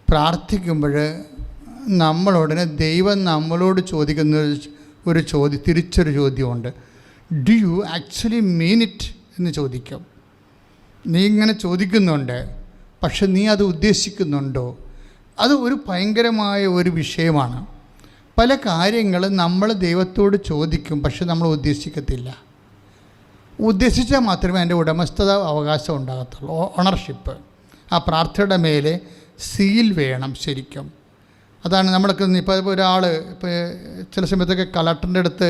പ്രാർത്ഥിക്കുമ്പോൾ നമ്മളോടനെ ദൈവം നമ്മളോട് ചോദിക്കുന്ന ഒരു തിരിച്ചൊരു ചോദ്യമുണ്ട്. Do you actually mean it എന്ന് ചോദിക്കും. നീ ഇങ്ങനെ ചോദിക്കുന്നുണ്ട്, പക്ഷെ നീ അത് ഉദ്ദേശിക്കുന്നുണ്ടോ? അത് ഒരു ഭയങ്കരമായ ഒരു വിഷയമാണ്. പല കാര്യങ്ങളും നമ്മൾ ദൈവത്തോട് ചോദിക്കും, പക്ഷെ നമ്മൾ ഉദ്ദേശിക്കത്തില്ല. ഉദ്ദേശിച്ചാൽ മാത്രമേ അതിൻ്റെ ഉടമസ്ഥത അവകാശം ഉണ്ടാകത്തുള്ളൂ, ഓണർഷിപ്പ്. ആ പ്രാർത്ഥനയുടെ മേലെ സീൽ വേണം ശരിക്കും. അതാണ് നമ്മളൊക്കെ ഇപ്പോൾ ഒരാൾ ഇപ്പോൾ ചില സമയത്തൊക്കെ കളക്ടറിൻ്റെ അടുത്ത്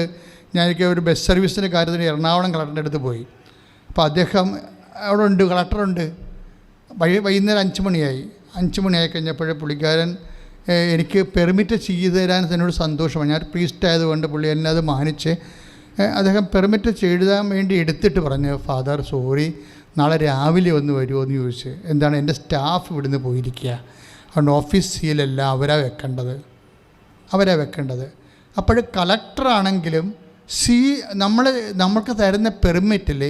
ഞാനൊക്കെ ഒരു ബസ് സർവീസിൻ്റെ കാര്യത്തിന് എറണാകുളം കളക്ടറിൻ്റെ അടുത്ത് പോയി. അപ്പോൾ അദ്ദേഹം അവിടെ ഉണ്ട്, കളക്ടറുണ്ട്. വൈകുന്നേരം 5 മണിയായി. 5 മണിയായി കഴിഞ്ഞപ്പോൾ പുള്ളിക്കാരൻ എനിക്ക് പെർമിറ്റ് ചെയ്തു തരാൻ എന്നോട് സന്തോഷമാണ്. ഞാൻ പ്രീസ്റ്റ് ആയതുകൊണ്ട് പുള്ളി എന്നെ അത് മാനിച്ച് അദ്ദേഹം പെർമിറ്റ് എഴുതാൻ വേണ്ടി എടുത്തിട്ട് പറഞ്ഞു, ഫാദർ സോറി, നാളെ രാവിലെ ഒന്ന് വരുമോ എന്ന് ചോദിച്ച്. എന്താണ്, എൻ്റെ സ്റ്റാഫ് ഇവിടുന്ന് പോയിരിക്കുക, അതുകൊണ്ട് ഓഫീസ് സീലല്ല അവരാ വെക്കേണ്ടത്. അപ്പോൾ കളക്ടറാണെങ്കിലും നമ്മൾക്ക് തരുന്ന പെർമിറ്റിൽ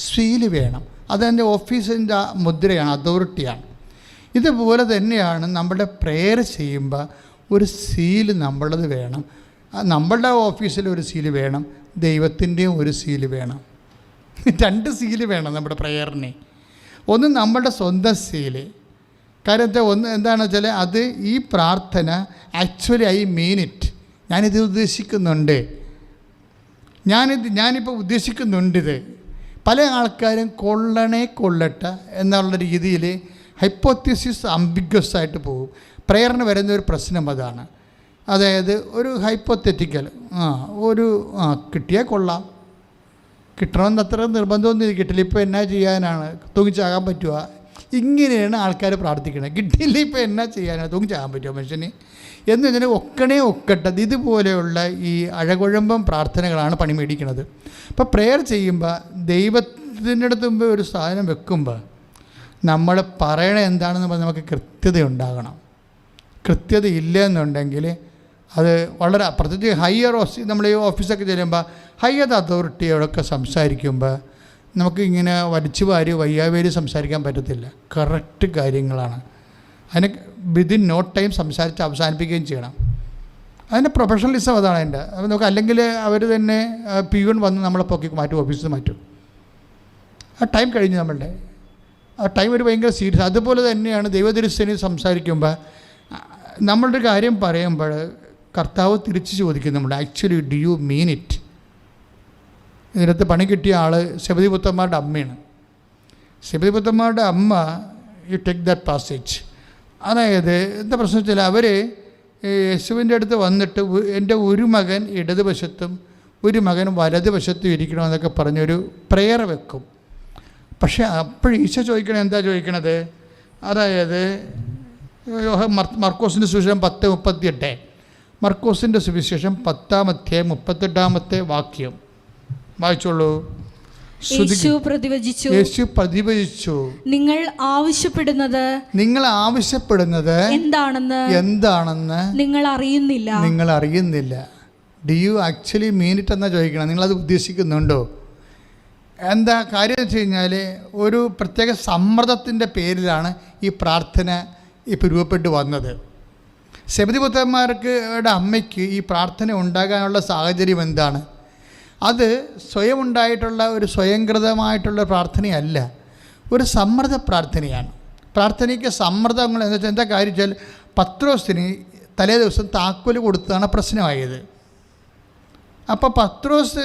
സീല് വേണം. അതെൻ്റെ ഓഫീസിൻ്റെ മുദ്രയാണ്, അതോറിറ്റിയാണ്. ഇതുപോലെ തന്നെയാണ് നമ്മുടെ പ്രെയർ ചെയ്യുമ്പോൾ ഒരു സീല് നമ്മളത് വേണം. നമ്മളുടെ ഓഫീസിൽ ഒരു സീല് വേണം, ദൈവത്തിൻ്റെയും ഒരു സീല് വേണം. 2 സീല് വേണം നമ്മുടെ പ്രെയറിന്. ഒന്ന് നമ്മളുടെ സ്വന്തം സീല്. കാര്യത്തെ എന്താണെന്ന് വെച്ചാൽ അത് ഈ പ്രാർത്ഥന ആക്ച്വലി ഐ മീൻ ഇറ്റ്, ഞാനിത് ഉദ്ദേശിക്കുന്നുണ്ട്, ഞാനിപ്പോൾ ഉദ്ദേശിക്കുന്നുണ്ടിത്. പല ആൾക്കാരും കൊള്ളട്ടെ എന്നുള്ള രീതിയിൽ ഹൈപ്പോത്തീസിസ് അംബിഗ്വസ് ആയിട്ട് പോകും. പ്രെയറിന് വരുന്ന ഒരു പ്രശ്നം അതാണ്. അതായത് ഒരു ഹൈപ്പോത്തറ്റിക്കൽ കിട്ടിയാൽ കൊള്ളാം, കിട്ടണമെന്ന് അത്ര നിർബന്ധമൊന്നും കിട്ടില്ല, ഇപ്പോൾ എന്നാ ചെയ്യാനാണ്, തൂങ്ങിച്ചാകാൻ പറ്റുക, ഇങ്ങനെയാണ് ആൾക്കാർ പ്രാർത്ഥിക്കുന്നത്. കിട്ടിയില്ല ഇപ്പോൾ എന്നാ ചെയ്യാനാണ്, തൂങ്ങിച്ചാകാൻ പറ്റുമോ മനുഷ്യന് എന്നതിന് ഒക്കട്ടെ. ഇതുപോലെയുള്ള ഈ അഴകുഴമ്പം പ്രാർത്ഥനകളാണ് പണി മേടിക്കുന്നത്. അപ്പോൾ പ്രെയർ ചെയ്യുമ്പോൾ ദൈവത്തിൻ്റെ അടുത്ത് മുമ്പ് ഒരു സാധനം വെക്കുമ്പോൾ നമ്മൾ പറയണത് എന്താണെന്ന് പറഞ്ഞാൽ നമുക്ക് കൃത്യത ഉണ്ടാകണം. കൃത്യത ഇല്ല എന്നുണ്ടെങ്കിൽ അത് വളരെ പ്രത്യേകിച്ച് ഹയർ നമ്മൾ ഈ ഓഫീസൊക്കെ ചെല്ലുമ്പോൾ ഹയർ അതോറിറ്റിയോടൊക്കെ സംസാരിക്കുമ്പോൾ നമുക്ക് ഇങ്ങനെ വലിച്ചു വാരി വയ്യാവേരി സംസാരിക്കാൻ പറ്റത്തില്ല. കറക്റ്റ് കാര്യങ്ങളാണ്. അതിന് വിതിൻ നോ ടൈം സംസാരിച്ച് അവസാനിപ്പിക്കുകയും ചെയ്യണം. അതിൻ്റെ പ്രൊഫഷണലിസം അതാണ് അതിൻ്റെ. അപ്പോൾ നമുക്ക് അല്ലെങ്കിൽ അവർ തന്നെ പിയൂൺ വന്ന് നമ്മളെ പൊക്കി മാറ്റും, ഓഫീസിൽ മാറ്റും. ആ ടൈം കഴിഞ്ഞ് നമ്മളുടെ ആ ടൈം ഒരു ഭയങ്കര സീരിയസ്. അതുപോലെ തന്നെയാണ് ദൈവദൃശ്യനെ സംസാരിക്കുമ്പോൾ നമ്മളുടെ കാര്യം പറയുമ്പോൾ കർത്താവ് തിരിച്ച് ചോദിക്കും നമ്മൾ, actually do you mean it? ഇതിനകത്ത് പണി കിട്ടിയ ആൾ സെബദി പുത്രന്മാരുടെ അമ്മയാണ്. സെബദി പുത്രന്മാരുടെ അമ്മ, യു ടേക്ക് ദാറ്റ് പാസേജ്. അതായത് എന്താ പ്രശ്നം വെച്ചാൽ അവർ യേശുവിൻ്റെ അടുത്ത് വന്നിട്ട് എൻ്റെ ഒരു മകൻ ഇടതുവശത്തും ഒരു മകൻ വലതുവശത്തും ഇരിക്കണമെന്നൊക്കെ പറഞ്ഞൊരു പ്രെയർ വെക്കും. പക്ഷേ അപ്പോൾ ഈശോ എന്താ ചോദിക്കണത്? അതായത് മർക്കോസിൻ്റെ സുവിശേഷം 10:38, മർക്കോസിൻ്റെ സുവിശേഷം 10-ാം അധ്യായം 38-ാമത്തെ വാക്യം വായിച്ചോളൂ. യേശു പ്രതിവചിച്ചു, നിങ്ങൾ ആവശ്യപ്പെടുന്നത് എന്താണെന്ന് നിങ്ങൾ അറിയുന്നില്ല. Do you actually mean it എന്നാ ചോദിക്കണം. നിങ്ങളത് ഉദ്ദേശിക്കുന്നുണ്ടോ? എന്താ കാര്യം വെച്ച് കഴിഞ്ഞാൽ ഒരു പ്രത്യേക സമ്മർദ്ദത്തിൻ്റെ പേരിലാണ് ഈ പ്രാർത്ഥന ഇപ്പോൾ രൂപപ്പെട്ട് വന്നത്. സെബദി പുത്രന്മാർക്ക് അമ്മയ്ക്ക് ഈ പ്രാർത്ഥന ഉണ്ടാകാനുള്ള സാഹചര്യം എന്താണ്? അത് സ്വയം ഉണ്ടായിട്ടുള്ള ഒരു സ്വയംകൃതമായിട്ടുള്ള പ്രാർത്ഥനയല്ല, ഒരു സമ്മർദ്ദ പ്രാർത്ഥനയാണ്. പ്രാർത്ഥനയ്ക്ക് സമ്മർദ്ദങ്ങൾ എന്ന് വെച്ചാൽ എന്താ കാര്യം വെച്ചാൽ പത്രോസിന് തലേ ദിവസം താക്കോല് കൊടുത്തതാണ് പ്രശ്നമായത്. അപ്പോൾ പത്രോസ്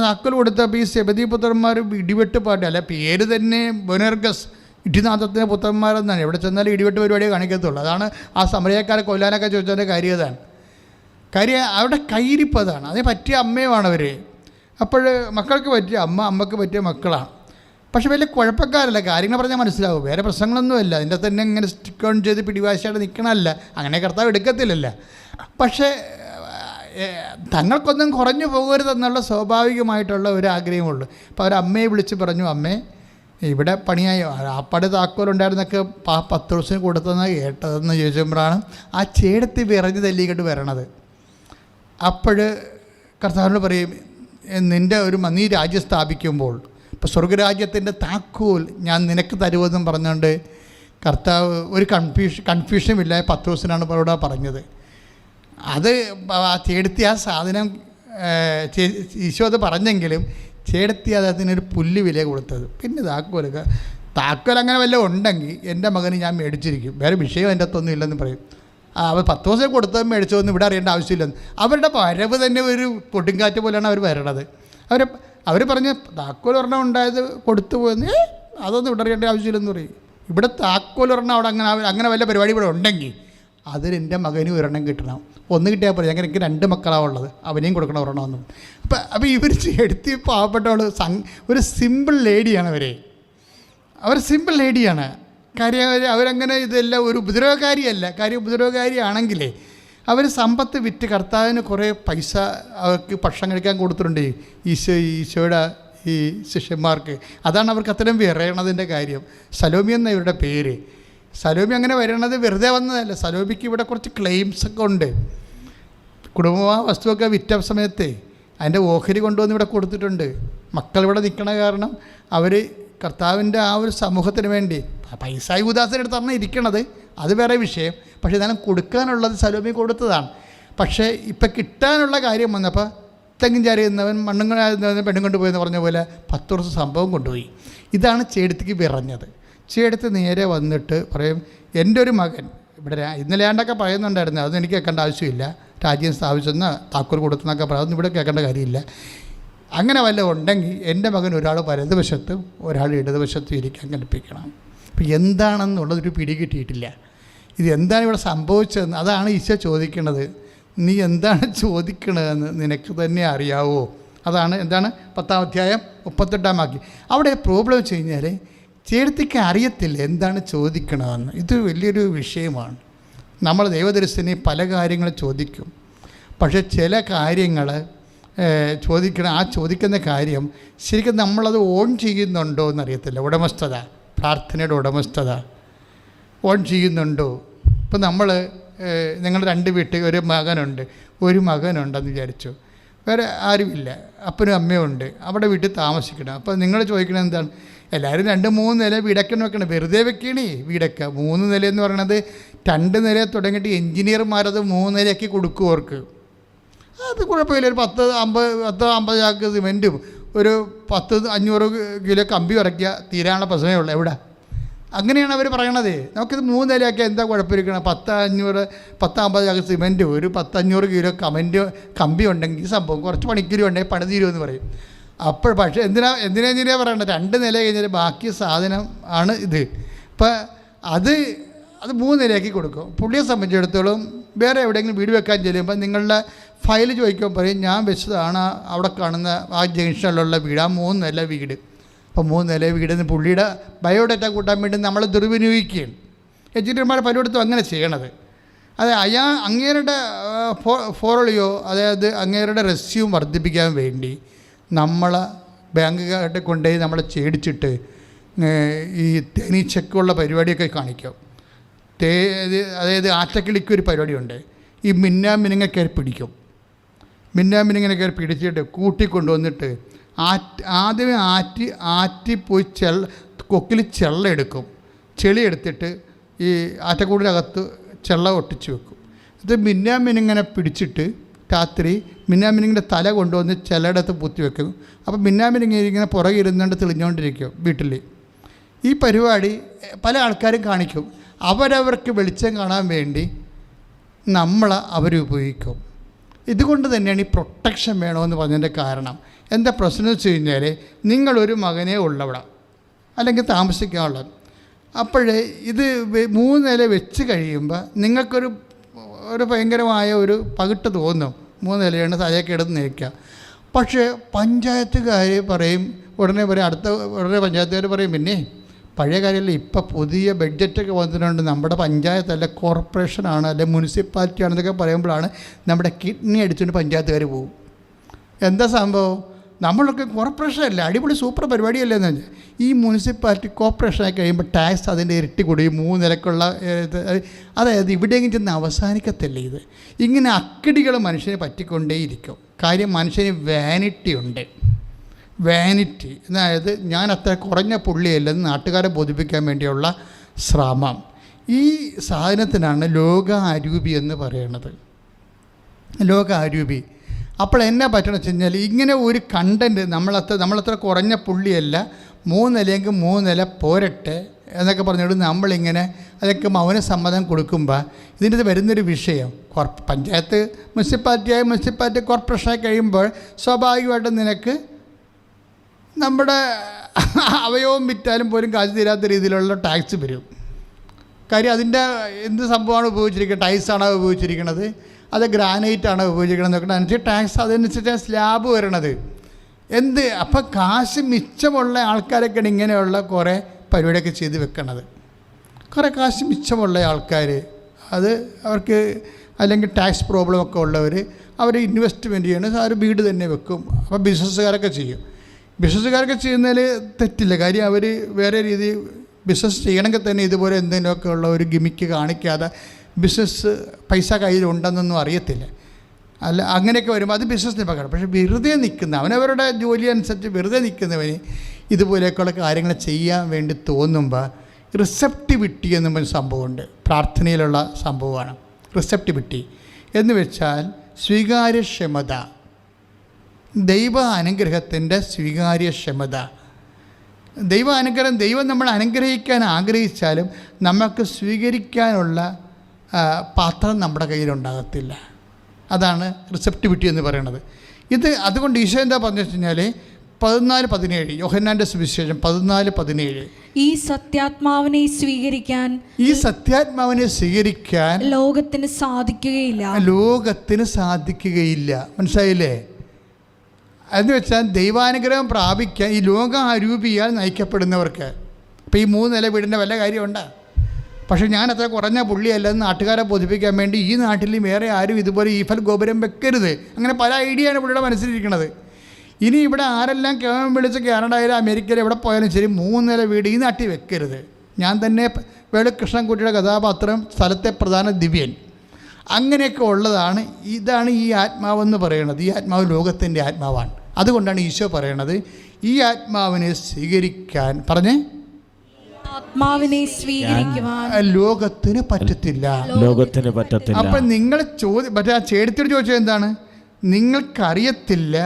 താക്കോൽ കൊടുത്തപ്പോൾ ഈ സെബദി പുത്രന്മാർ ഇടിവെട്ട് പാട്ട്, അല്ല പേര് തന്നെ ബൊനർഗസ്, ഇടിനാഥത്തിൻ്റെ പുത്രന്മാരെന്നാണ്. എവിടെ ചെന്നാലും ഇടിവെട്ട് പരിപാടിയെ കാണിക്കത്തുള്ളൂ. അതാണ് ആ സമരക്കാരെ കൊല്ലാനൊക്കെ ചോദിച്ചതിൻ്റെ കാര്യം അതാണ്. കാര്യം അവിടെ കയ്യിരിപ്പതാണ്. അതിന് പറ്റിയ അമ്മയുമാണ് അവർ. അപ്പോൾ മക്കൾക്ക് പറ്റിയ അമ്മക്ക് പറ്റിയ മക്കളാണ്. പക്ഷെ വലിയ കുഴപ്പക്കാരല്ല, കാര്യങ്ങൾ പറഞ്ഞാൽ മനസ്സിലാവും, വേറെ പ്രശ്നങ്ങളൊന്നുമില്ല. അതിൻ്റെ തന്നെ ഇങ്ങനെ സ്റ്റിക്ക് ഓൺ ചെയ്ത് പിടിവാശിയായിട്ട് നിൽക്കണമല്ല, അങ്ങനെ കർത്താവ് എടുക്കത്തില്ലല്ല. പക്ഷേ തങ്ങൾക്കൊന്നും കുറഞ്ഞു പോകരുതെന്നുള്ള സ്വാഭാവികമായിട്ടുള്ള ഒരു ആഗ്രഹമുള്ളൂ. അപ്പോൾ അവർ അമ്മയെ വിളിച്ച് പറഞ്ഞു, അമ്മേ ഇവിടെ പണിയായി, ആപ്പാട് താക്കോലുണ്ടായിരുന്നൊക്കെ പത്രോസിന് കൊടുത്തതെന്ന് കേട്ടതെന്ന് ചോദിച്ചപ്പോഴാണ് ആ ചേടത്തി വിറഞ്ഞ് തല്ലിക്കിട്ട് വരണത്. അപ്പോൾ കർത്താവിനോട് പറയും, നീ രാജ്യം സ്ഥാപിക്കുമ്പോൾ ഇപ്പോൾ സ്വർഗരാജ്യത്തിൻ്റെ താക്കോൽ ഞാൻ നിനക്ക് തരുമെന്നും പറഞ്ഞുകൊണ്ട് കർത്താവ് ഒരു കൺഫ്യൂഷനുമില്ല 10 ദിവസത്തിനാണ് ഇവിടെ പറഞ്ഞത്. അത് ചേടത്തി ആ സാധനം ഈശോ അത് പറഞ്ഞെങ്കിലും ചേടത്തി അതിനൊരു പുല്ല് വില കൊടുത്തത്. പിന്നെ താക്കോൽ അങ്ങനെ വല്ലതും ഉണ്ടെങ്കിൽ എൻ്റെ മകന് ഞാൻ മേടിച്ചിരിക്കും, വേറെ വിഷയം എൻ്റെ അകത്തൊന്നും ഇല്ലെന്ന് പറയും. അവർ 10 ദിവസം കൊടുത്തതും മേടിച്ചതൊന്നും ഇവിടെ അറിയേണ്ട ആവശ്യമില്ലെന്ന്. അവരുടെ വരവ് തന്നെ ഒരു കൊടുങ്കാറ്റ് പോലെയാണ് അവർ വരണത്. അവർ പറഞ്ഞ് താക്കോൽ ഒരെണ്ണം ഉണ്ടായത് കൊടുത്തു പോയെന്ന്, അതൊന്നും ഇവിടെ അറിയേണ്ട ആവശ്യമില്ലെന്ന് പറയും. ഇവിടെ താക്കോൽ ഒരെണ്ണം അവിടെ അങ്ങനെ വല്ല പരിപാടി ഇവിടെ ഉണ്ടെങ്കിൽ അതിലെൻ്റെ മകനും ഒരെണ്ണം കിട്ടണം. ഒന്ന് കിട്ടിയാൽ പറയും, അങ്ങനെ എനിക്ക് 2 മക്കളാണ് ഉള്ളത്, അവനെയും കൊടുക്കണം ഒരെണ്ണമെന്നും. അപ്പോൾ ഇവർ എടുത്ത് പാവപ്പെട്ടവൾ ഒരു സിമ്പിൾ ലേഡിയാണ് അവർ സിമ്പിൾ ലേഡിയാണ്. കാര്യം അവരങ്ങനെ ഇതെല്ലാം ഒരു ഉപദ്രവകാരിയല്ല. കാര്യം ഉപദ്രവകാരിയാണെങ്കിലേ അവർ സമ്പത്ത് വിറ്റ് കർത്താവിന് കുറേ പൈസ അവർക്ക് ഭക്ഷണം കഴിക്കാൻ കൊടുത്തിട്ടുണ്ട് ഈശോയുടെ ഈ ശിഷ്യന്മാർക്ക്. അതാണ് അവർക്ക് അത്രയും വിറയണതിൻ്റെ കാര്യം. സലോമി എന്ന ഇവരുടെ പേര്. സലോമി അങ്ങനെ വരണത് വെറുതെ വന്നതല്ല. സലോമിക്ക് ഇവിടെ കുറച്ച് ക്ലെയിംസൊക്കെ ഉണ്ട്. കുടുംബ വസ്തുവൊക്കെ വിറ്റ സമയത്തെ അതിൻ്റെ ഓഹരി കൊണ്ടുവന്ന് ഇവിടെ കൊടുത്തിട്ടുണ്ട്. മക്കളിവിടെ നിൽക്കണ കാരണം അവർ കർത്താവിൻ്റെ ആ ഒരു സമൂഹത്തിന് വേണ്ടി പൈസ യൂദാസിനെടുത്താണ് ഇരിക്കണത്, അത് വേറെ വിഷയം. പക്ഷേ ഇതെല്ലാം കൊടുക്കാനുള്ളത് സലോമി കൊടുത്തതാണ്. പക്ഷേ ഇപ്പം കിട്ടാനുള്ള കാര്യം വന്നപ്പോൾ തെങ്ങും ചാരിയുന്നവൻ മണ്ണുങ്ങളായിരുന്നവൻ പെണ്ണും കൊണ്ടുപോയെന്ന് പറഞ്ഞ പോലെ 10 വർഷം സംഭവം കൊണ്ടുപോയി. ഇതാണ് ചേടത്തിക്ക് വിറഞ്ഞത്. ചേടത്തി നേരെ വന്നിട്ട് പറയും, എൻ്റെ ഒരു മകൻ ഇവിടെ ഇന്നലെ ആണ്ടൊക്കെ പറയുന്നുണ്ടായിരുന്നു, അതൊന്നും എനിക്ക് കേൾക്കേണ്ട ആവശ്യമില്ല, രാജ്യം സ്ഥാപിച്ചെന്ന് താക്കോൽ കൊടുത്തെന്നൊക്കെ പറയാം, അതൊന്നും ഇവിടെ കേൾക്കേണ്ട കാര്യമില്ല. അങ്ങനെ വല്ലതും ഉണ്ടെങ്കിൽ എൻ്റെ മകൻ ഒരാൾ വലതുവശത്തും ഒരാൾ ഇടതുവശത്തും ഇരിക്കാൻ കൽപ്പിക്കണം. അപ്പോൾ എന്താണെന്നുള്ളതൊരു പിടി കിട്ടിയിട്ടില്ല. ഇത് എന്താണ് ഇവിടെ സംഭവിച്ചതെന്ന് അതാണ് ഈശോ ചോദിക്കുന്നത്. നീ എന്താണ് ചോദിക്കണതെന്ന് നിനക്ക് തന്നെ അറിയാവോ? അതാണ് എന്താണ് 10-ാം അധ്യായം 38-ാം വാക്യം. അവിടെ പ്രോബ്ലം വെച്ച് കഴിഞ്ഞാൽ ചേടത്തിക്ക് അറിയത്തില്ല എന്താണ് ചോദിക്കണമെന്ന്. ഇത് വലിയൊരു വിഷയമാണ്. നമ്മൾ ദൈവദർശനെ പല കാര്യങ്ങൾ ചോദിക്കും, പക്ഷേ ചില കാര്യങ്ങൾ ചോദിക്കുന്ന കാര്യം ശരിക്കും നമ്മളത് ഓൺ ചെയ്യുന്നുണ്ടോ എന്നറിയത്തില്ല. ഉടമസ്ഥത, പ്രാർത്ഥനയുടെ ഉടമസ്ഥത ഓൺ ചെയ്യുന്നുണ്ടോ? ഇപ്പം നിങ്ങൾ 2 വീട്ടിൽ ഒരു മകനുണ്ടെന്ന് വിചാരിച്ചു, വേറെ ആരുമില്ല, അപ്പനും അമ്മയും ഉണ്ട്, അവിടെ വീട്ടിൽ താമസിക്കണം. അപ്പോൾ നിങ്ങൾ ചോദിക്കണത് എന്താണ്? എല്ലാവരും 2-3 നില വീടൊക്കെ നോക്കണം, വെറുതെ വെക്കണേ വീടൊക്കെ. 3 നിലയെന്ന് പറയണത് 2 നില തുടങ്ങിയിട്ട് എൻജിനീയർമാരത് 3 നിലയാക്കി കൊടുക്കും അവർക്ക്. അത് കുഴപ്പമില്ല. ഒരു 10-50 ചാക്ക് സിമെൻറ്റും ഒരു 500 കിലോ കമ്പി ഉറയ്ക്കുക, തീരാനുള്ള പ്രശ്നമേ ഉള്ളൂ. എവിടെ? അങ്ങനെയാണ് അവർ പറയണത്. നമുക്കിത് 3 നിലയൊക്കെ എന്താ കുഴപ്പമിരിക്കണം? 10-50 ചാക്ക് സിമെൻറ്റും ഒരു 500 കിലോ കമ്പി ഉണ്ടെങ്കിൽ ഈ സംഭവം കുറച്ച് പണിക്കൂലി ഉണ്ടെങ്കിൽ പണി തീരുമെന്ന് പറയും. പക്ഷേ എന്തിനാ പറയണത്? 2 നില കഴിഞ്ഞാൽ ബാക്കി സാധനം ആണ് ഇത്. അപ്പം അത് 3 നിലയാക്കി കൊടുക്കും. പുള്ളിയെ സംബന്ധിച്ചിടത്തോളം വേറെ എവിടെയെങ്കിലും വീട് വെക്കാൻ ചെല്ലുമ്പോൾ നിങ്ങളുടെ ഫയൽ ചോദിക്കുമ്പോൾ പറയും, ഞാൻ വെച്ചതാണ് അവിടെ കാണുന്ന ആ ജംഗ്ഷനിലുള്ള വീട്, ആ 3 നില വീട്. അപ്പോൾ 3 നില വീടെന്ന് പുള്ളിയുടെ ബയോഡേറ്റ കൂട്ടാൻ വേണ്ടി നമ്മൾ ദുർവിനിയോഗിക്കുകയാണ്. എഞ്ചിനീയർമാർ പലയിടത്തും അങ്ങനെ ചെയ്യണത്. അത് അങ്ങേരുടെ ഫോറോളിയോ, അതായത് അങ്ങേരുടെ റെസ്യൂം വർദ്ധിപ്പിക്കാൻ വേണ്ടി നമ്മളെ ബാങ്കുകാരുടെ കൊണ്ടുപോയി നമ്മളെ ചേടിച്ചിട്ട് ഈ തേനീച്ചക്കുള്ള പരിപാടിയൊക്കെ കാണിക്കും. അതായത് ആറ്റക്കിളിക്കൊരു പരിപാടിയുണ്ട്. ഈ മിന്നാമിനിങ്ങ കയറി പിടിക്കും. മിന്നാമിനിങ്ങനെ കയറി പിടിച്ചിട്ട് കൂട്ടിക്കൊണ്ടുവന്നിട്ട് ആദ്യമേ ആറ്റിപ്പോയി കൊക്കിൽ ചെള്ള എടുക്കും. ചെളി എടുത്തിട്ട് ഈ ആറ്റക്കൂടിനകത്ത് ചെള്ള ഒട്ടിച്ച് വെക്കും. ഇത് മിന്നാമിനിങ്ങനെ പിടിച്ചിട്ട് രാത്രി മിന്നാമിനിങ്ങിൻ്റെ തല കൊണ്ടുവന്ന് ചിലയിടത്ത് കുത്തി വെക്കും. അപ്പോൾ മിന്നാമിനിങ്ങനെ പുറകെ ഇരുന്നുകൊണ്ട് തെളിഞ്ഞുകൊണ്ടിരിക്കും വീട്ടിൽ. ഈ പരിപാടി പല ആൾക്കാരും കാണിക്കും. അവരവർക്ക് വെളിച്ചം കാണാൻ വേണ്ടി അവരുപയോഗിക്കും. ഇതുകൊണ്ട് തന്നെയാണ് ഈ പ്രൊട്ടക്ഷൻ വേണമെന്ന് പറഞ്ഞതിൻ്റെ കാരണം. എന്താ പ്രശ്നം വെച്ച് കഴിഞ്ഞാൽ, നിങ്ങളൊരു മകനേ ഉള്ളവിടെ അല്ലെങ്കിൽ താമസിക്കാനുള്ളത്. അപ്പോഴേ ഇത് 3 നില വെച്ച് കഴിയുമ്പോൾ നിങ്ങൾക്കൊരു ഭയങ്കരമായ ഒരു പകിട്ട് തോന്നും. 3 നിലയാണ് തലയൊക്കെ എടുത്ത് നിൽക്കുക. പക്ഷേ പഞ്ചായത്തുകാർ പറയും, ഉടനെ പഞ്ചായത്തുകാർ പറയും, പിന്നെ പഴയ കാര്യമല്ല, ഇപ്പം പുതിയ ബഡ്ജറ്റൊക്കെ വന്നിട്ടുണ്ട്, നമ്മുടെ പഞ്ചായത്തല്ല കോർപ്പറേഷനാണ് അല്ലെ മുനിസിപ്പാലിറ്റി ആണെന്നൊക്കെ പറയുമ്പോഴാണ് നമ്മുടെ കിഡ്നി അടിച്ചുകൊണ്ട് പഞ്ചായത്തുകാർ പോകും. എന്താ സംഭവം? നമ്മളൊക്കെ കോർപ്പറേഷനല്ല, അടിപൊളി സൂപ്പർ പരിപാടിയല്ലേ എന്ന് വെച്ചാൽ, ഈ മുനിസിപ്പാലിറ്റി കോർപ്പറേഷനായി കഴിയുമ്പോൾ ടാക്സ് അതിൻ്റെ ഇരട്ടി കൂടി 3 നിലക്കുള്ള, അതായത് ഇവിടെയെങ്കിലും ചെന്ന് അവസാനിക്കത്തില്ല. ഇത് ഇങ്ങനെ അക്കിടികൾ മനുഷ്യനെ പറ്റിക്കൊണ്ടേയിരിക്കും. കാര്യം മനുഷ്യന് വാനിറ്റി ഉണ്ട്. വാനിറ്റി, അതായത് ഞാൻ അത്ര കുറഞ്ഞ പുള്ളിയല്ലെന്ന് നാട്ടുകാരെ ബോധിപ്പിക്കാൻ വേണ്ടിയുള്ള ശ്രമം. ഈ സാധനത്തിനാണ് ലോകാരൂപി എന്ന് പറയുന്നത്. ലോകാരൂപി. അപ്പോൾ എന്നാ പറ്റണമെന്ന് വെച്ച് കഴിഞ്ഞാൽ ഇങ്ങനെ ഒരു കണ്ടൻറ്റ് നമ്മളത്ര കുറഞ്ഞ പുള്ളിയല്ല, 3 നിലയെങ്കിൽ 3 നില പോരട്ടെ എന്നൊക്കെ പറഞ്ഞുകൊണ്ട് നമ്മളിങ്ങനെ അതൊക്കെ മൗനസമ്മതം കൊടുക്കുമ്പോൾ ഇതിൻ്റെ വരുന്നൊരു വിഷയം പഞ്ചായത്ത് മുനിസിപ്പാലിറ്റി കോർപ്പറേഷനായി കഴിയുമ്പോൾ സ്വാഭാവികമായിട്ടും നിനക്ക് നമ്മുടെ അവയവം വിറ്റാലും പോലും കാശ് തീരാത്ത രീതിയിലുള്ള ടാക്സ് വരും. കാര്യം അതിൻ്റെ എന്ത് സംഭവമാണ് ഉപയോഗിച്ചിരിക്കുന്നത്, ടൈൽസാണോ ഉപയോഗിച്ചിരിക്കുന്നത്, അത് ഗ്രാനൈറ്റാണോ ഉപയോഗിച്ചിരിക്കുന്നത് എന്നൊക്കെ അനുസരിച്ച് ടാക്സ് അതനുസരിച്ച് സ്ലാബ് വരണത് എന്ത്. അപ്പം കാശ് മിച്ചമുള്ള ആൾക്കാരൊക്കെയാണ് ഇങ്ങനെയുള്ള കുറേ പരിപാടിയൊക്കെ ചെയ്ത് വെക്കണത്. കുറേ കാശ് മിച്ചമുള്ള ആൾക്കാർ, അത് അവർക്ക് അല്ലെങ്കിൽ ടാക്സ് പ്രോബ്ലമൊക്കെ ഉള്ളവർ, അവർ ഇൻവെസ്റ്റ്മെൻറ്റ് ചെയ്യണം, അവർ വീട് തന്നെ വെക്കും. അപ്പോൾ ബിസിനസ്സുകാരൊക്കെ ചെയ്യും. ബിസിനസ്സുകാരൊക്കെ ചെയ്യുന്നതിൽ തെറ്റില്ല. കാര്യം അവർ വേറെ രീതി ബിസിനസ് ചെയ്യണമെങ്കിൽ തന്നെ ഇതുപോലെ എന്തെങ്കിലുമൊക്കെ ഉള്ള ഒരു ഗിമിക്ക് കാണിക്കാതെ ബിസിനസ് പൈസ കയ്യിലുണ്ടെന്നൊന്നും അറിയത്തില്ല. അല്ല അങ്ങനെയൊക്കെ വരുമ്പോൾ അത് ബിസിനസ്സിന് പകരം. പക്ഷേ വെറുതെ നിൽക്കുന്ന അവനവരുടെ ജോലി അനുസരിച്ച് വെറുതെ നിൽക്കുന്നവന് ഇതുപോലെയൊക്കെയുള്ള കാര്യങ്ങൾ ചെയ്യാൻ വേണ്ടി തോന്നുമ്പോൾ റിസെപ്റ്റിവിറ്റി എന്നും ഒരു സംഭവമുണ്ട്. പ്രാർത്ഥനയിലുള്ള സംഭവമാണ് റിസെപ്റ്റിവിറ്റി എന്ന് വെച്ചാൽ സ്വീകാര്യക്ഷമത, ദൈവ അനുഗ്രഹത്തിൻ്റെ സ്വീകാര്യക്ഷമത. ദൈവ അനുഗ്രഹം, ദൈവം നമ്മൾ അനുഗ്രഹിക്കാൻ ആഗ്രഹിച്ചാലും നമുക്ക് സ്വീകരിക്കാനുള്ള പാത്രം നമ്മുടെ കയ്യിലുണ്ടാകത്തില്ല. അതാണ് റിസെപ്റ്റിവിറ്റി എന്ന് പറയുന്നത്. അതുകൊണ്ട് ഈശോ എന്താ പറഞ്ഞു വെച്ച് കഴിഞ്ഞാൽ 14:17 യോഹന്നാൻ്റെ സുവിശേഷം 14:17 ഈ സത്യാത്മാവിനെ സ്വീകരിക്കാൻ ലോകത്തിന് സാധിക്കുകയില്ല. മനസ്സിലായില്ലേ? എന്ന് വെച്ചാൽ ദൈവാനുഗ്രഹം പ്രാപിക്കാൻ ഈ ലോകാരൂപിയാൽ നയിക്കപ്പെടുന്നവർക്ക്. ഇപ്പോൾ ഈ 3 നില വീടിൻ്റെ വല്ല കാര്യമുണ്ടോ? പക്ഷേ ഞാൻ അത്ര കുറഞ്ഞ പുള്ളിയല്ലെന്ന് നാട്ടുകാരെ ബോധിപ്പിക്കാൻ വേണ്ടി ഈ നാട്ടിൽ വേറെ ആരും ഇതുപോലെ ഈഫൽ ഗോപുരം വെക്കരുത്. അങ്ങനെ പല ഐഡിയയാണ് പുള്ളിയുടെ മനസ്സിലിരിക്കുന്നത്. ഇനി ഇവിടെ ആരെല്ലാം വിളിച്ച് കാനഡയിൽ അമേരിക്കയിൽ എവിടെ പോയാലും ശരി 3 നില വീട് ഈ നാട്ടിൽ വെക്കരുത്. ഞാൻ തന്നെ വേളുകൃഷ്ണൻകുട്ടിയുടെ കഥാപാത്രം സ്ഥലത്തെ പ്രധാന ദിവ്യൻ, അങ്ങനെയൊക്കെ ഉള്ളതാണ്. ഇതാണ് ഈ ആത്മാവെന്ന് പറയുന്നത്. ഈ ആത്മാവ് ലോകത്തിൻ്റെ ആത്മാവാണ്. അതുകൊണ്ടാണ് ഈശോ പറയണത് ഈ ആത്മാവിനെ സ്വീകരിക്കാൻ ആത്മാവിനെ സ്വീകരിക്കുവാൻ ലോകത്തിന് പറ്റത്തില്ല. അപ്പം നിങ്ങൾ മറ്റേ ആ ചേടത്തിയോട് ചോദിച്ചത് എന്താണ്? നിങ്ങൾക്കറിയത്തില്ല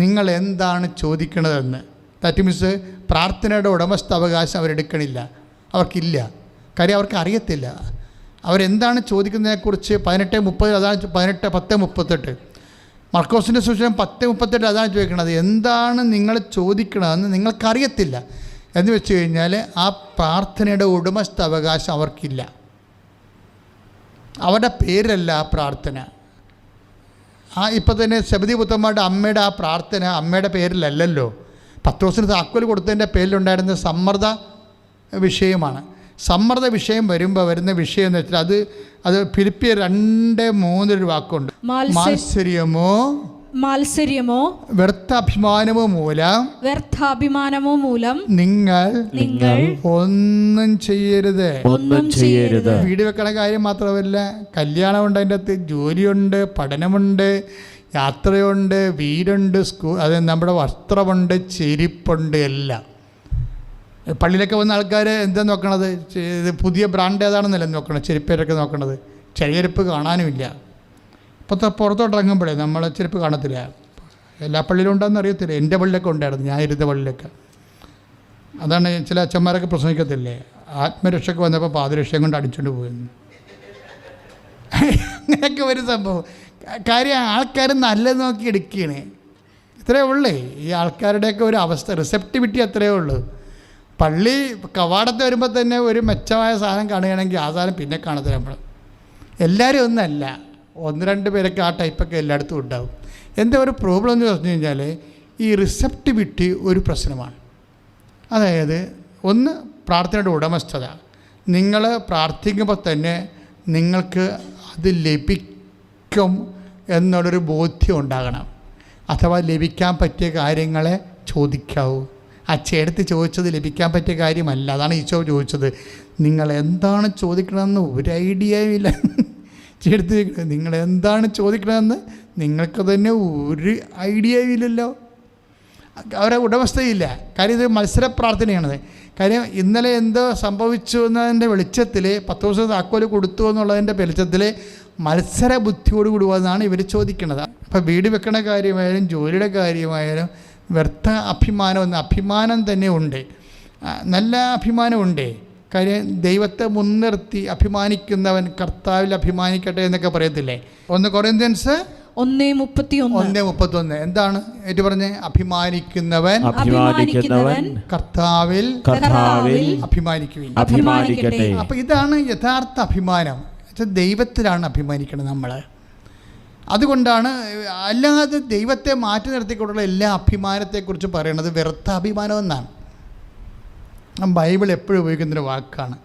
നിങ്ങൾ എന്താണ് ചോദിക്കണതെന്ന്. ദാറ്റ് മീൻസ് പ്രാർത്ഥനയുടെ ഉടമസ്ഥാവകാശം അവരെടുക്കണില്ല, അവർക്കില്ല. കാര്യം അവർക്ക് അറിയത്തില്ല അവരെന്താണ് ചോദിക്കുന്നതിനെക്കുറിച്ച്. 18:30 അതാണ് 10:38 മർക്കോസിൻ്റെ സുവിശേഷം 10:38 അതാണ് ചോദിക്കുന്നത്. എന്താണ് നിങ്ങൾ ചോദിക്കണമെന്ന് നിങ്ങൾക്കറിയത്തില്ല എന്ന് വെച്ച് കഴിഞ്ഞാൽ ആ പ്രാർത്ഥനയുടെ ഉടമസ്ഥാവകാശം അവർക്കില്ല. അവരുടെ പേരല്ല ആ പ്രാർത്ഥന. ഇപ്പം തന്നെ സെബദി പുത്രന്മാരുടെ അമ്മയുടെ ആ പ്രാർത്ഥന അമ്മയുടെ പേരിലല്ലല്ലോ. പത്രോസിന് താക്കോൽ കൊടുത്തതിൻ്റെ പേരിലുണ്ടായിരുന്ന സമ്മർദ്ദ വിഷയമാണ്. സമ്മർദ്ദ വിഷയം വരുന്ന വിഷയം എന്ന് വെച്ചാൽ അത് ഫിലിപ്പിയർ 2:3 വാക്കുണ്ട്. മാത്സര്യമോ വ്യർത്ഥാഭിമാനമോ മൂലം നിങ്ങൾ ഒന്നും ചെയ്യരുത്. വീട് വെക്കണ കാര്യം മാത്രമല്ല, കല്യാണമുണ്ട്, അതിൻ്റെ അകത്ത് ജോലിയുണ്ട്, പഠനമുണ്ട്, യാത്രയുണ്ട്, വീടുണ്ട്, സ്കൂൾ, അത് നമ്മുടെ വസ്ത്രമുണ്ട്, ചെരിപ്പുണ്ട്, എല്ലാം. പള്ളിയിലൊക്കെ വന്ന ആൾക്കാർ എന്താ നോക്കണത്? പുതിയ ബ്രാൻഡ് ഏതാണെന്നല്ല നോക്കണത്, ചെരുപ്പേരൊക്കെ നോക്കണത്. ചെറിയരിപ്പ് കാണാനുമില്ല. പുറത്തോട്ടിറങ്ങുമ്പോഴേ നമ്മൾ ചെരുപ്പ് കാണത്തില്ല. എല്ലാ പള്ളിയിലും ഉണ്ടോയെന്ന് അറിയത്തില്ല. എൻ്റെ പള്ളിയിലൊക്കെ ഉണ്ടായിരുന്നു, ഞാൻ ഇരുന്ന പള്ളിയിലൊക്കെ. അതാണ് ചില അച്ഛന്മാരൊക്കെ പ്രസംഗിക്കത്തില്ലേ, ആത്മരക്ഷയ്ക്ക് വന്നപ്പോൾ പാദരക്ഷയും കൊണ്ട് അടിച്ചുകൊണ്ട് പോയെന്ന്. അങ്ങനെയൊക്കെ ഒരു സംഭവം. കാര്യം ആൾക്കാർ നല്ലത് നോക്കി എടുക്കുകയാണ്. ഇത്രയേ ഉള്ളേ ഈ ആൾക്കാരുടെയൊക്കെ ഒരു അവസ്ഥ. റിസെപ്റ്റിവിറ്റി അത്രയേ ഉള്ളൂ. പള്ളി കവാടത്ത് വരുമ്പോൾ തന്നെ ഒരു മെച്ചമായ സാധനം കാണുകയാണെങ്കിൽ ആ സാധനം പിന്നെ കാണത്തില്ല. നമ്മൾ എല്ലാവരും ഒന്നല്ല, 1-2 പേരൊക്കെ ആ ടൈപ്പൊക്കെ എല്ലായിടത്തും ഉണ്ടാവും. എന്താ ഒരു പ്രോബ്ലം എന്ന് പറഞ്ഞു കഴിഞ്ഞാൽ ഈ റിസെപ്റ്റിവിറ്റി ഒരു പ്രശ്നമാണ്. അതായത് ഒന്ന് പ്രാർത്ഥനയുടെ ഉടമസ്ഥത. നിങ്ങൾ പ്രാർത്ഥിക്കുമ്പോൾ തന്നെ നിങ്ങൾക്ക് അത് ലഭിക്കും എന്നുള്ളൊരു ബോധ്യം ഉണ്ടാകണം. അഥവാ ലഭിക്കാൻ പറ്റിയ കാര്യങ്ങളെ ചോദിക്കാവൂ. ആ ചേട്ടത്തി ചോദിച്ചത് ലഭിക്കാൻ പറ്റിയ കാര്യമല്ല. അതാണ് ഈശോ ചോദിച്ചത്. നിങ്ങൾ എന്താണ് ചോദിക്കണമെന്ന് ഒരു ഐഡിയയും ഇല്ല. ചേട്ടത്തി നിങ്ങൾ എന്താണ് ചോദിക്കണമെന്ന് നിങ്ങൾക്ക് തന്നെ ഒരു ഐഡിയയും ഇല്ലല്ലോ. അവരെ ഉടമസ്ഥയില്ല. കാര്യം ഇത് മത്സര പ്രാർത്ഥനയാണത്. കാര്യം ഇന്നലെ എന്തോ സംഭവിച്ചു എന്നതിൻ്റെ വെളിച്ചത്തിൽ 10 ദിവസം താക്കോല് കൊടുത്തു എന്നുള്ളതിൻ്റെ വെളിച്ചത്തിൽ മത്സര ബുദ്ധിയോടുകൂടി വന്നാണ് ഇവർ ചോദിക്കുന്നത്. അപ്പോൾ വീട് വെക്കണ കാര്യമായാലും ജോലിയുടെ കാര്യമായാലും വ്യർത്ഥ അഭിമാനം തന്നെ ഉണ്ട്, നല്ല അഭിമാനമുണ്ട്. കാര്യം ദൈവത്തെ മുൻനിർത്തി അഭിമാനിക്കുന്നവൻ കർത്താവിൽ അഭിമാനിക്കട്ടെ എന്നൊക്കെ പറയത്തില്ലേ. 1 കൊറിന്ത്യൻസ് 1:31 എന്താണ് ഏറ്റു പറഞ്ഞ്? അഭിമാനിക്കുന്നവൻ കർത്താവിൽ അഭിമാനിക്കട്ടെ. അപ്പം ഇതാണ് യഥാർത്ഥ അഭിമാനം. ദൈവത്തിലാണ് അഭിമാനിക്കണം നമ്മൾ. അതുകൊണ്ടാണ് അല്ലാതെ ദൈവത്തെ മാറ്റി നിർത്തിക്കൊണ്ടുള്ള എല്ലാ അഭിമാനത്തെക്കുറിച്ച് പറയുന്നത് വ്യർത്ഥ അഭിമാനം എന്നാണ്. ബൈബിൾ എപ്പോഴും ഉപയോഗിക്കുന്നൊരു വാക്കാണ്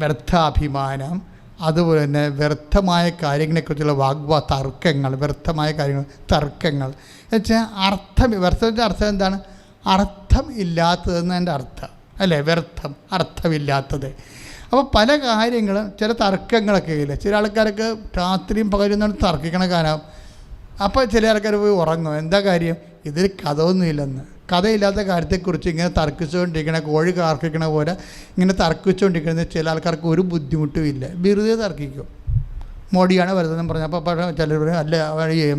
വ്യർത്ഥാഭിമാനം. അതുപോലെ തന്നെ വ്യർത്ഥമായ കാര്യങ്ങളെക്കുറിച്ചുള്ള തർക്കങ്ങൾ, വ്യർത്ഥമായ കാര്യങ്ങൾ, തർക്കങ്ങൾ എന്നുവെച്ചാൽ വ്യർത്ഥത്തിൻ്റെ അർത്ഥം എന്താണ്? അർത്ഥം ഇല്ലാത്തതെന്ന് എൻ്റെ അർത്ഥം അല്ലേ? വ്യർത്ഥം, അർത്ഥമില്ലാത്തത്. അപ്പോൾ പല കാര്യങ്ങളും ചില തർക്കങ്ങളൊക്കെ ഇല്ല. ചില ആൾക്കാരൊക്കെ രാത്രിയും പകരുന്നാണ് തർക്കിക്കണ കാലം. അപ്പോൾ ചില ആൾക്കാർ പോയി ഉറങ്ങും. എന്താ കാര്യം? ഇതിൽ കഥയൊന്നുമില്ലെന്ന്. കഥയില്ലാത്ത കാര്യത്തെക്കുറിച്ച് ഇങ്ങനെ തർക്കിച്ചുകൊണ്ടിരിക്കണ, കോഴി കാർക്കിക്കണ പോലെ ഇങ്ങനെ തർക്കിച്ചുകൊണ്ടിരിക്കുന്നത് ചില ആൾക്കാർക്ക് ഒരു ബുദ്ധിമുട്ടും ഇല്ല. വെറുതെ തർക്കിക്കും. മോഡിയാണ് വലുതെന്ന് പറഞ്ഞപ്പോൾ ചിലർ പറയും അല്ല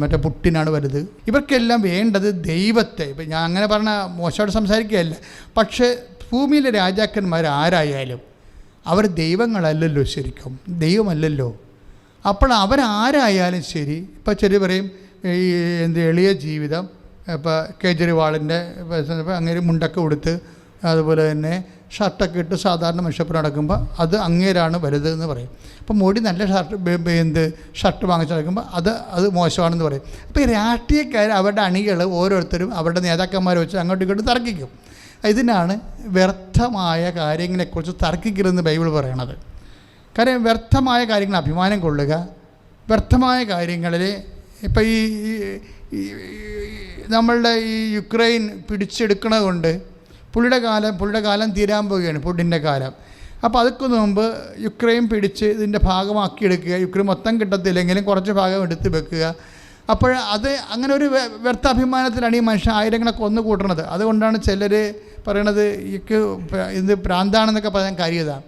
മറ്റേ പുട്ടിനാണ് വലുത്. ഇവർക്കെല്ലാം വേണ്ടത് ദൈവത്തെ. ഇപ്പം ഞാൻ അങ്ങനെ പറഞ്ഞ മോശമായിട്ട് സംസാരിക്കുകയല്ല, പക്ഷേ ഭൂമിയിലെ രാജാക്കന്മാർ ആരായാലും അവർ ദൈവങ്ങളല്ലല്ലോ, ശരിക്കും ദൈവമല്ലല്ലോ. അപ്പോൾ അവരാരായാലും ശരി, ഇപ്പോൾ ചില പറയും ഈ എളിയ ജീവിതം, ഇപ്പോൾ കേജ്രിവാളിൻ്റെ അങ്ങനെ മുണ്ടൊക്കെ ഉടുത്ത് അതുപോലെ തന്നെ ഷർട്ടൊക്കെ ഇട്ട് സാധാരണ മനുഷ്യപ്പുറം നടക്കുമ്പോൾ അത് അങ്ങേരാണ് വലുത് എന്ന് പറയും. അപ്പോൾ മോഡി നല്ല ഷർട്ട് വാങ്ങിച്ച് നടക്കുമ്പോൾ അത് മോശമാണെന്ന് പറയും. അപ്പോൾ ഈ രാഷ്ട്രീയക്കാർ അവരുടെ അണികൾ ഓരോരുത്തരും അവരുടെ നേതാക്കന്മാരെ വെച്ച് അങ്ങോട്ടും ഇങ്ങോട്ടും തർക്കിക്കും. ഇതിനാണ് വ്യർത്ഥമായ കാര്യങ്ങളെക്കുറിച്ച് തർക്കിക്കരുതെന്ന് ബൈബിൾ പറയണത്. കാര്യം വ്യർത്ഥമായ കാര്യങ്ങൾ അഭിമാനം കൊള്ളുക, വ്യർത്ഥമായ കാര്യങ്ങളിൽ ഇപ്പോൾ ഈ നമ്മളുടെ ഈ യുക്രൈൻ പിടിച്ചെടുക്കണത് കൊണ്ട് പുള്ളിയുടെ കാലം തീരാൻ പോവുകയാണ്, പുടിൻ്റെ കാലം. അപ്പോൾ അതൊക്കെ മുമ്പ് യുക്രൈൻ പിടിച്ച് ഇതിൻ്റെ ഭാഗമാക്കിയെടുക്കുക. യുക്രൈൻ മൊത്തം കിട്ടത്തില്ലെങ്കിലും കുറച്ച് ഭാഗം എടുത്ത് വെക്കുക. അപ്പോൾ അത് അങ്ങനെ ഒരു വ്യർത്ഥാഭിമാനത്തിലാണ് ഈ മനുഷ്യൻ ആയിരങ്ങളെ കൊന്നു കൂട്ടണത്. അതുകൊണ്ടാണ് ചിലർ പറയണത് ഇത് ഭ്രാന്താണെന്നൊക്കെ പറയാൻ കാര്യതാണ്.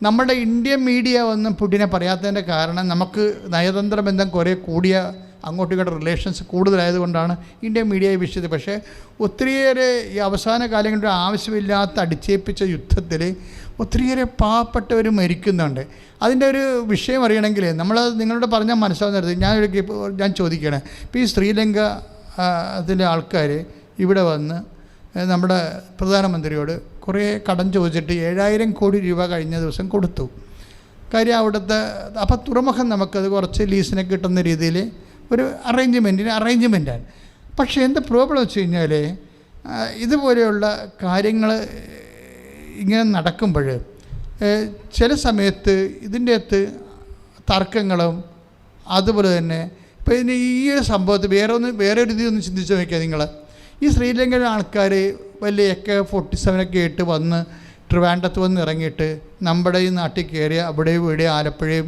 നമ്മുടെ ഇന്ത്യൻ മീഡിയ ഒന്നും പുടിനെ പറയാത്തതിൻ്റെ കാരണം നമുക്ക് നയതന്ത്ര ബന്ധം കുറേ കൂടിയ അങ്ങോട്ടും ഇങ്ങോട്ടും റിലേഷൻസ് കൂടുതലായതുകൊണ്ടാണ് ഇന്ത്യൻ മീഡിയ ഈ വിഷയത്തിൽ. പക്ഷേ ഒത്തിരിയേറെ ഈ അവസാന കാലങ്ങളിൽ ആവശ്യമില്ലാത്ത അടിച്ചേൽപ്പിച്ച യുദ്ധത്തിൽ ഒത്തിരിയേറെ പാവപ്പെട്ടവർ മരിക്കുന്നുണ്ട്. അതിൻ്റെ ഒരു വിഷയം അറിയണമെങ്കിൽ നിങ്ങളോട് പറഞ്ഞാൽ മനസ്സിലാവുന്ന ഞാൻ ചോദിക്കുകയാണ്. ഇപ്പോൾ ഈ ശ്രീലങ്ക അതിലെ ആൾക്കാർ ഇവിടെ വന്ന് നമ്മുടെ പ്രധാനമന്ത്രിയോട് കുറേ കടം ചോദിച്ചിട്ട് 7,000 കോടി രൂപ കഴിഞ്ഞ ദിവസം കൊടുത്തു. കാര്യം അവിടുത്തെ അപ്പോൾ തുറമുഖം നമുക്കത് കുറച്ച് ലീസിനെ കിട്ടുന്ന രീതിയിൽ ഒരു അറേഞ്ച്മെൻറ്റാണ്. പക്ഷേ എന്താ പ്രോബ്ലം വെച്ച് കഴിഞ്ഞാൽ ഇതുപോലെയുള്ള കാര്യങ്ങൾ ഇങ്ങനെ നടക്കുമ്പോൾ ചില സമയത്ത് ഇതിൻ്റെ അകത്ത് തർക്കങ്ങളും അതുപോലെ തന്നെ ഇപ്പോൾ ഇതിന് ഈ ഒരു സംഭവത്തിൽ വേറെ ഒരു രീതിയൊന്നും ചിന്തിച്ച് നോക്കിയാൽ നിങ്ങൾ ഈ ശ്രീലങ്കയിലെ ആൾക്കാർ വലിയ AK-47 ഇട്ട് വന്ന് ട്രിവാൻഡ്രത്ത് വന്ന് ഇറങ്ങിയിട്ട് നമ്മുടെ ഈ നാട്ടിൽ കയറിയ അവിടെയും ഇവിടെയും ആലപ്പുഴയും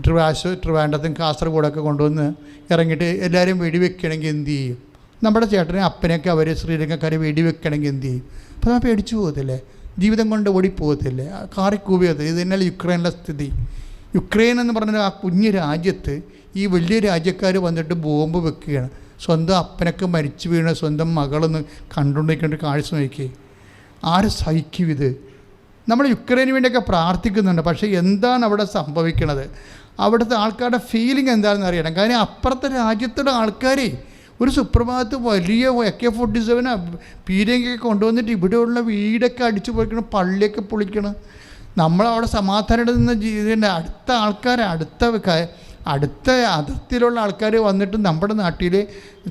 ട്രിവാൻഡ്രത്തും കാസർഗോഡൊക്കെ കൊണ്ടുവന്ന് ഇറങ്ങിയിട്ട് എല്ലാവരും വെടിവെക്കണമെങ്കിൽ എന്ത് ചെയ്യും? നമ്മുടെ ചേട്ടനെ അപ്പനെയൊക്കെ അവർ ശ്രീലങ്കക്കാരെ വെടിവെക്കണമെങ്കിൽ എന്ത് ചെയ്യും? അപ്പോൾ നമ്മൾ പേടിച്ചു പോകത്തില്ലേ? ജീവിതം കൊണ്ട് ഓടിപ്പോകത്തില്ലേ? കാറിക്കൂവിയത്തില്ല. ഇത് തന്നെയല്ല യുക്രൈനിലെ സ്ഥിതി. യുക്രൈൻ എന്ന് പറഞ്ഞ ആ കുഞ്ഞു രാജ്യത്ത് ഈ വലിയ രാജ്യക്കാർ വന്നിട്ട് ബോംബ് വെക്കുകയാണ്. സ്വന്തം അപ്പനൊക്കെ മരിച്ചു വീണ സ്വന്തം മകളൊന്ന് കണ്ടുകൊണ്ടിരിക്കേണ്ട കാഴ്ച നോക്കി ആര് സഹിക്കും ഇത്? നമ്മൾ യുക്രൈന് വേണ്ടിയൊക്കെ പ്രാർത്ഥിക്കുന്നുണ്ട്. പക്ഷേ എന്താണ് അവിടെ സംഭവിക്കുന്നത്? അവിടുത്തെ ആൾക്കാരുടെ ഫീലിംഗ് എന്താണെന്ന് അറിയണം. കാര്യം അപ്പുറത്തെ രാജ്യത്തുള്ള ആൾക്കാരെ ഒരു സുപ്രഭാതത്ത് വലിയ AK-47 പീരങ്കിയൊക്കെ കൊണ്ടുവന്നിട്ട് ഇവിടെയുള്ള വീടൊക്കെ അടിച്ചു പൊളിക്കണം, പള്ളിയൊക്കെ പൊളിക്കണം. നമ്മളവിടെ സമാധാനം നിന്ന് ജീവിതേണ്ട അടുത്ത അതിർത്തിയിലുള്ള ആൾക്കാർ വന്നിട്ട് നമ്മുടെ നാട്ടിൽ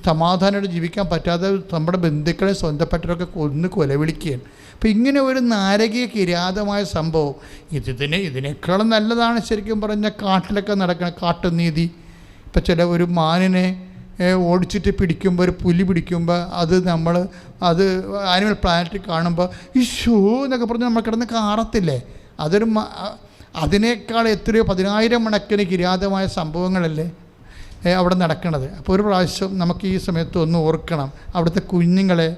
സമാധാനമായിട്ട് ജീവിക്കാൻ പറ്റാതെ നമ്മുടെ ബന്ധുക്കളെ സ്വന്തപ്പെട്ടവരൊക്കെ കൊലവിളിക്കുകയാണ്. അപ്പോൾ ഇങ്ങനെ ഒരു നാരകീയ കിരാതമായ സംഭവം ഇതിനേക്കാളും നല്ലതാണ് ശരിക്കും പറഞ്ഞാൽ കാട്ടിലൊക്കെ നടക്കുന്ന കാട്ടുനീതി. ഇപ്പം ചില ഒരു മാനിനെ ഓടിച്ചിട്ട് പിടിക്കുമ്പോൾ, ഒരു പുലി പിടിക്കുമ്പോൾ അത് ആനിമൽ പ്ലാനറ്റിൽ കാണുമ്പോൾ ഈശോ എന്നൊക്കെ പറഞ്ഞ് നമ്മൾ കിടന്ന് കാറത്തില്ലേ? അതിനേക്കാൾ എത്രയോ 10,000 മടക്കിന് കിരാതമായ സംഭവങ്ങളല്ലേ അവിടെ നടക്കുന്നത്. അപ്പോൾ ഒരു പ്രാവശ്യം നമുക്ക് ഈ സമയത്ത് ഒന്ന് ഓർക്കണം, അവിടുത്തെ കുഞ്ഞുങ്ങളെ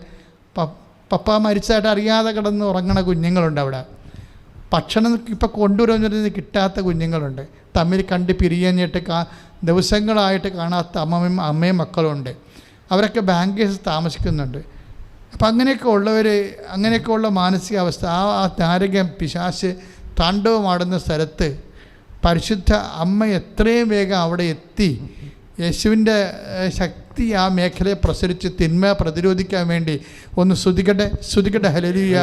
പപ്പ മരിച്ചതായിട്ട് അറിയാതെ കിടന്ന് ഉറങ്ങണ കുഞ്ഞുങ്ങളുണ്ട് അവിടെ. ഭക്ഷണം ഇപ്പം കൊണ്ടുവരുന്നത് കിട്ടാത്ത കുഞ്ഞുങ്ങളുണ്ട്. തമ്മിൽ കണ്ട് പിരിയഞ്ഞിട്ട് ദിവസങ്ങളായിട്ട് കാണാത്ത അമ്മയും മക്കളുണ്ട്. അവരൊക്കെ ബാങ്കേഴ്സ് താമസിക്കുന്നുണ്ട്. അപ്പം അങ്ങനെയൊക്കെയുള്ള മാനസികാവസ്ഥ, ആ താരകം പിശാച് താണ്ഡവമാടുന്ന സ്ഥലത്ത് പരിശുദ്ധ അമ്മ എത്രയും വേഗം അവിടെ എത്തി യേശുവിൻ്റെ ശക്തി ആ മേഖലയെ പ്രസരിച്ച് തിന്മ പ്രതിരോധിക്കാൻ വേണ്ടി ഒന്ന് സ്തുതിക്കട്ടെ. ഹല്ലേലൂയ.